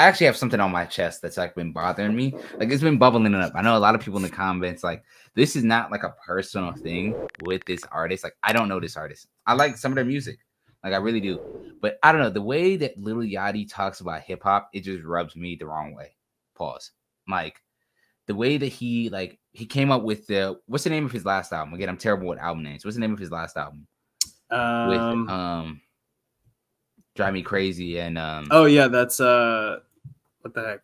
I actually have something on my chest that's like been bothering me. Like it's been bubbling up. I know a lot of people in the comments like this is not like a personal thing with this artist. Like I don't know this artist. I like some of their music. Like I really do. But I don't know. The way that Lil Yachty talks about hip hop, it just rubs me the wrong way. Pause. Like the way that he came up with what's the name of his last album? Again, I'm terrible with album names. What's the name of his last album? With Drive Me Crazy and oh yeah, that's what the heck?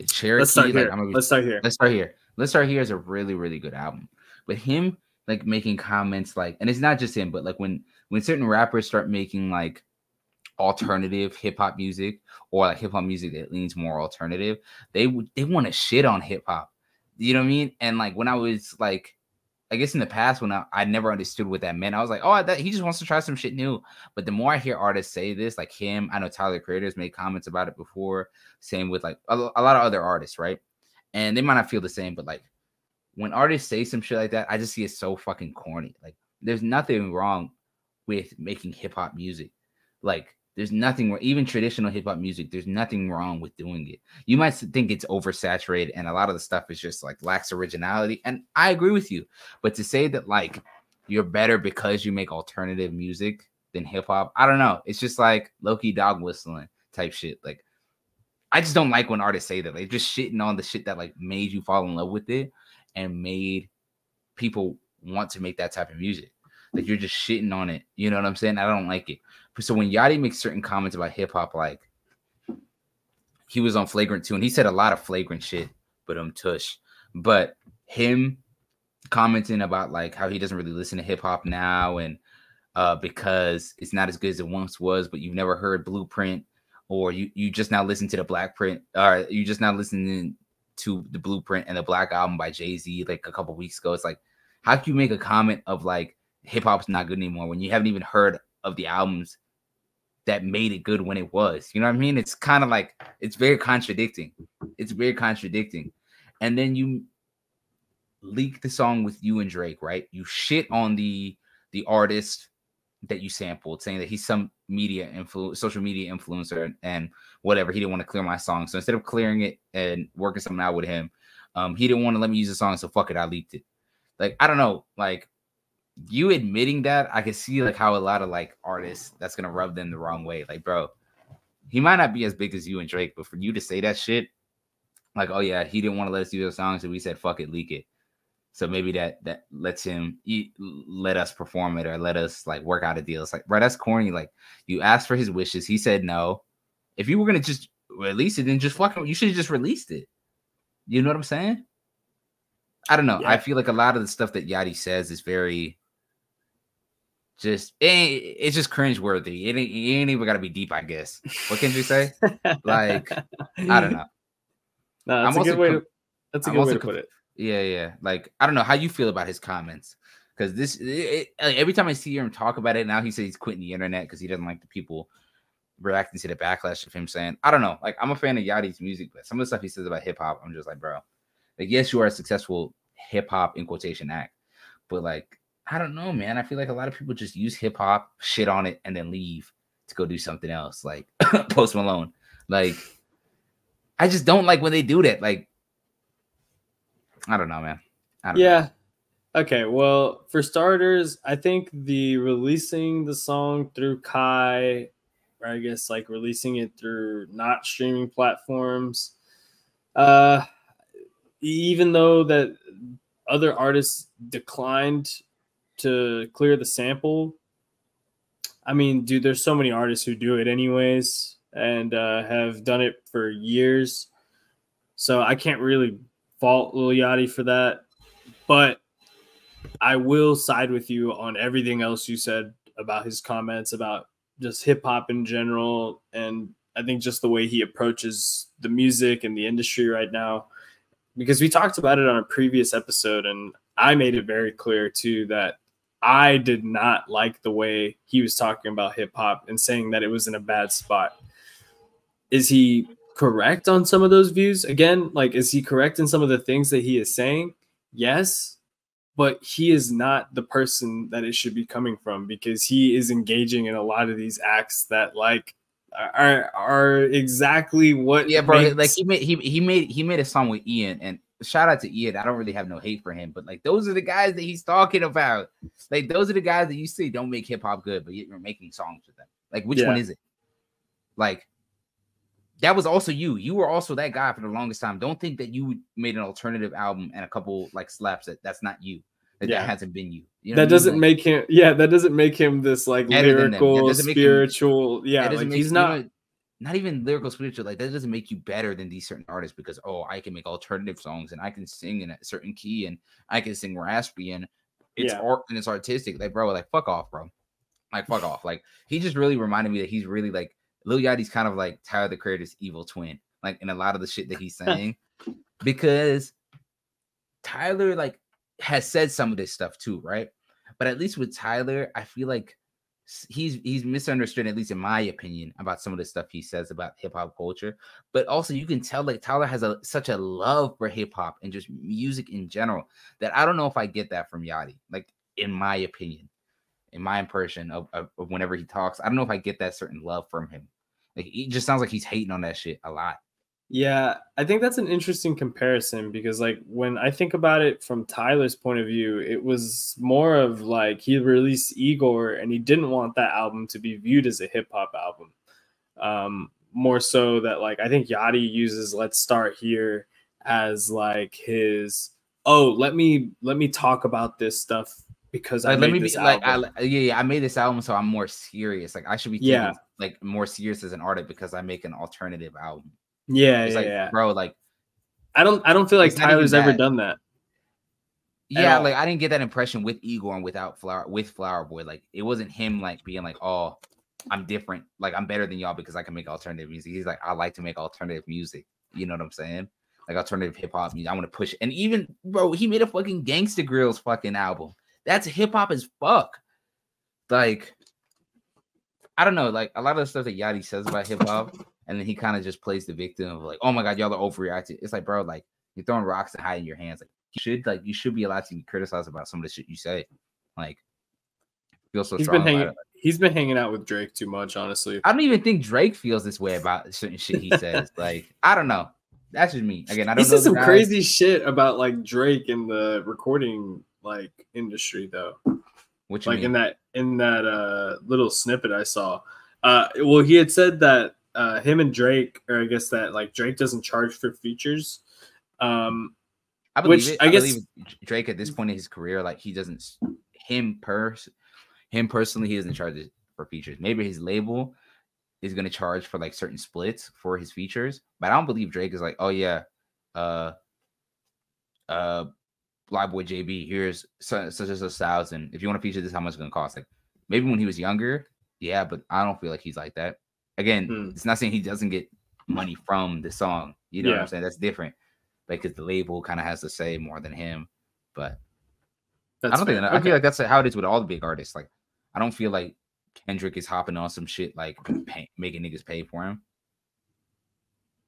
Cherokee. Let's start here. Let's Start Here is a really, really good album. But him like making comments like, and it's not just him, but like when certain rappers start making like alternative hip hop music or like hip hop music that leans more alternative, they want to shit on hip hop. You know what I mean? And like when I was like, I guess in the past when I never understood what that meant, I was like, oh, he just wants to try some shit new. But the more I hear artists say this, like him, I know Tyler Creator's made comments about it before. Same with like a lot of other artists, right? And they might not feel the same, but like when artists say some shit like that, I just see it so fucking corny. Like there's nothing wrong with making hip hop music. Like there's nothing wrong, even traditional hip hop music, there's nothing wrong with doing it. You might think it's oversaturated and a lot of the stuff is just like lacks originality. And I agree with you. But to say that like you're better because you make alternative music than hip hop, I don't know. It's just like low-key dog whistling type shit. Like I just don't like when artists say that. They're just shitting on the shit that like made you fall in love with it and made people want to make that type of music. Like you're just shitting on it. You know what I'm saying? I don't like it. So when Yachty makes certain comments about hip hop, like he was on Flagrant 2 and he said a lot of flagrant shit, but tush. But him commenting about like how he doesn't really listen to hip hop now and because it's not as good as it once was, but you've never heard Blueprint or you just now listen to the Black Print or you just now listening to the Blueprint and the Black Album by Jay-Z like a couple weeks ago. It's like, how can you make a comment of like hip hop's not good anymore when you haven't even heard of the albums that made it good when it was? You know what I mean? It's kind of like, it's very contradicting. It's very contradicting. And then you leak the song with you and Drake, right? You shit on the artist that you sampled, saying that he's some social media influencer and whatever. He didn't want to clear my song. So instead of clearing it and working something out with him, he didn't want to let me use the song. So fuck it, I leaked it. Like, I don't know, like, you admitting that, I can see like how a lot of like artists that's gonna rub them the wrong way. Like, bro, he might not be as big as you and Drake, but for you to say that shit, like, oh yeah, he didn't want to let us do those songs, so we said fuck it, leak it. So maybe that lets him let us perform it or let us like work out a deal. It's like, bro, that's corny. Like you asked for his wishes, he said no. If you were gonna just release it, then just fucking you should have just released it. You know what I'm saying? I don't know. Yeah. I feel like a lot of the stuff that Yachty says is very it's just cringeworthy. It ain't even gotta be deep, I guess. What can you say? Like, I don't know. No, that's a good way to put it. Yeah. Like, I don't know how you feel about his comments. Because every time I see him talk about it, now he says he's quitting the internet because he doesn't like the people reacting to the backlash of him saying, I don't know. Like, I'm a fan of Yachty's music, but some of the stuff he says about hip hop, I'm just like, bro. Like, yes, you are a successful hip hop in quotation act, but like, I don't know, man. I feel like a lot of people just use hip hop, shit on it, and then leave to go do something else, like Post Malone. Like, I just don't like when they do that. Like, I don't know, man. I don't know. Okay, well, for starters, I think the releasing the song through Kai, or I guess like releasing it through not streaming platforms, even though that other artists declined to clear the sample, I mean, dude, there's so many artists who do it anyways and have done it for years. So I can't really fault Lil Yachty for that. But I will side with you on everything else you said about his comments about just hip hop in general. And I think just the way he approaches the music and the industry right now, because we talked about it on a previous episode and I made it very clear too that I did not like the way he was talking about hip hop and saying that it was in a bad spot. Is he correct on some of those views? Again, like, is he correct in some of the things that he is saying? Yes, but he is not the person that it should be coming from because he is engaging in a lot of these acts that like are exactly what. Yeah, bro. Like makes... he made a song with Ian, and shout out to Ian. I don't really have no hate for him, but like those are the guys that he's talking about. Like those are the guys that you say don't make hip hop good, but you're making songs with them. Like which one is it? Like that was also you. You were also that guy for the longest time. Don't think that you made an alternative album and a couple like slaps that's not you. That hasn't been you. You know that doesn't make him. Yeah, that doesn't make him this like lyrical, spiritual. Yeah, like he's not. Not even lyrical, spiritual. Like that doesn't make you better than these certain artists because I can make alternative songs and I can sing in a certain key and I can sing raspy and it's art and it's artistic. Like bro, like fuck off, bro. Like fuck off. Like he just really reminded me that he's really like Lil Yachty's kind of like Tyler the Creator's evil twin. Like in a lot of the shit that he's saying, because Tyler like has said some of this stuff too, right? But at least with Tyler, I feel like he's misunderstood, at least in my opinion, about some of the stuff he says about hip-hop culture. But also you can tell like Tyler has such a love for hip-hop and just music in general that I don't know if I get that from Yachty. Like in my opinion, in my impression of whenever he talks, I don't know if I get that certain love from him. Like it just sounds like he's hating on that shit a lot. Yeah, I think that's an interesting comparison because like when I think about it from Tyler's point of view, it was more of like he released Igor and he didn't want that album to be viewed as a hip hop album. More so that like I think Yachty uses Let's Start Here as like his let me talk about this stuff because like, I made this album. I made this album so I'm more serious. Like I should be taken like more serious as an artist because I make an alternative album. Yeah, bro. Like, I don't feel like Tyler's ever done that. Yeah, like I didn't get that impression with Igor and with Flower Boy. Like, it wasn't him like being like, "Oh, I'm different. Like, I'm better than y'all because I can make alternative music." He's like, "I like to make alternative music." You know what I'm saying? Like alternative hip hop music. I want to push. And even bro, he made a fucking Gangsta Grillz fucking album. That's hip hop as fuck. Like, I don't know. Like a lot of the stuff that Yachty says about hip hop. And then he kind of just plays the victim of like, oh my god, y'all are overreacting. It's like, bro, like you're throwing rocks and hiding your hands. Like you should be allowed to be criticized about some of the shit you say. Like, feel so strong about it. He's been hanging out with Drake too much, honestly. I don't even think Drake feels this way about certain shit he says. Like, I don't know. That's just me. Again, I don't know. He said some crazy shit about like Drake in the recording like industry though. What you mean? in that little snippet I saw. Well, he had said that him and Drake, or I guess that like Drake doesn't charge for features. I believe it. I believe Drake at this point in his career, like he doesn't. Him personally, he doesn't charge for features. Maybe his label is going to charge for like certain splits for his features, but I don't believe Drake is like, oh yeah, Fly Boy JB, here's such as 1,000. If you want to feature this, how much it's going to cost? Like maybe when he was younger, yeah, but I don't feel like he's like that. Again, it's not saying he doesn't get money from the song. You know what I'm saying? That's different. Because the label kind of has to say more than him. But I don't think I feel like that's how it is with all the big artists. Like, I don't feel like Kendrick is hopping on some shit like making niggas pay for him.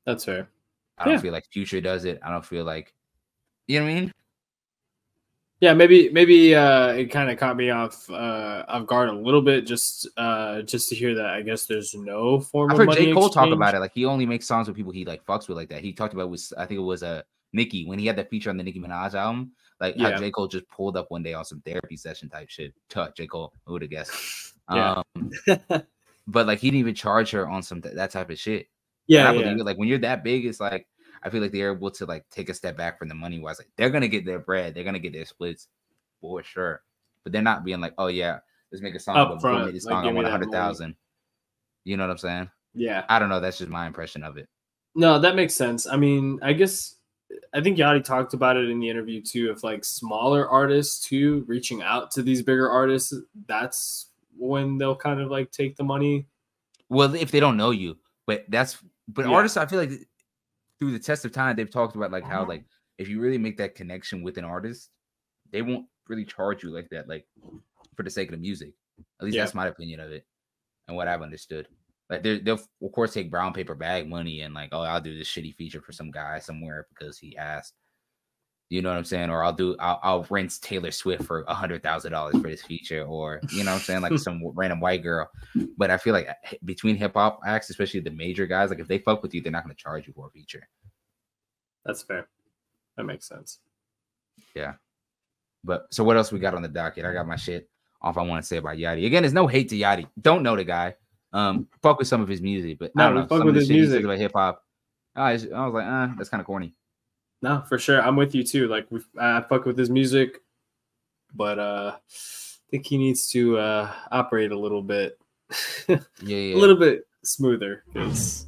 That's fair. I don't feel like Future does it. I don't feel like, you know what I mean? Yeah, maybe it kind of caught me off guard a little bit just to hear that. I guess there's no form. I've heard J. Cole talk about it. Like he only makes songs with people he like fucks with like that. He talked about I think it was Nicki when he had that feature on the Nicki Minaj album. Like how J. Cole just pulled up one day on some therapy session type shit. J. Cole, who would have guessed? Yeah. But like he didn't even charge her on some that type of shit. Yeah, I believe it. Like when you're that big, it's like. I feel like they're able to like take a step back from the money wise. Like they're gonna get their bread, they're gonna get their splits for sure. But they're not being like, oh yeah, let's make a song. Made this song, I want 100,000. You know what I'm saying? Yeah. I don't know. That's just my impression of it. No, that makes sense. I mean, I think Yachty talked about it in the interview too. If like smaller artists too reaching out to these bigger artists, that's when they'll kind of like take the money. Well, if they don't know you, but artists, I feel like. Through the test of time, they've talked about like how like if you really make that connection with an artist, they won't really charge you like that, like for the sake of the music. At least that's my opinion of it and what I've understood. Like they'll of course take brown paper bag money and like, oh, I'll do this shitty feature for some guy somewhere because he asked. You know what I'm saying? Or I'll rinse Taylor Swift for $100,000 for this feature, or you know what I'm saying, like some random white girl. But I feel like between hip hop acts, especially the major guys, like if they fuck with you, they're not gonna charge you for a feature. That's fair. That makes sense. Yeah. But so what else we got on the docket? I got my shit off I want to say about Yachty. Again, there's no hate to Yachty. Don't know the guy. Fuck with some of his music, but I don't know. Fuck Some with of the his shit music. he says about hip hop. I was like, that's kind of corny. No, for sure. I'm with you too. Like I fuck with his music, but I think he needs to operate a little bit, yeah, a little bit smoother, because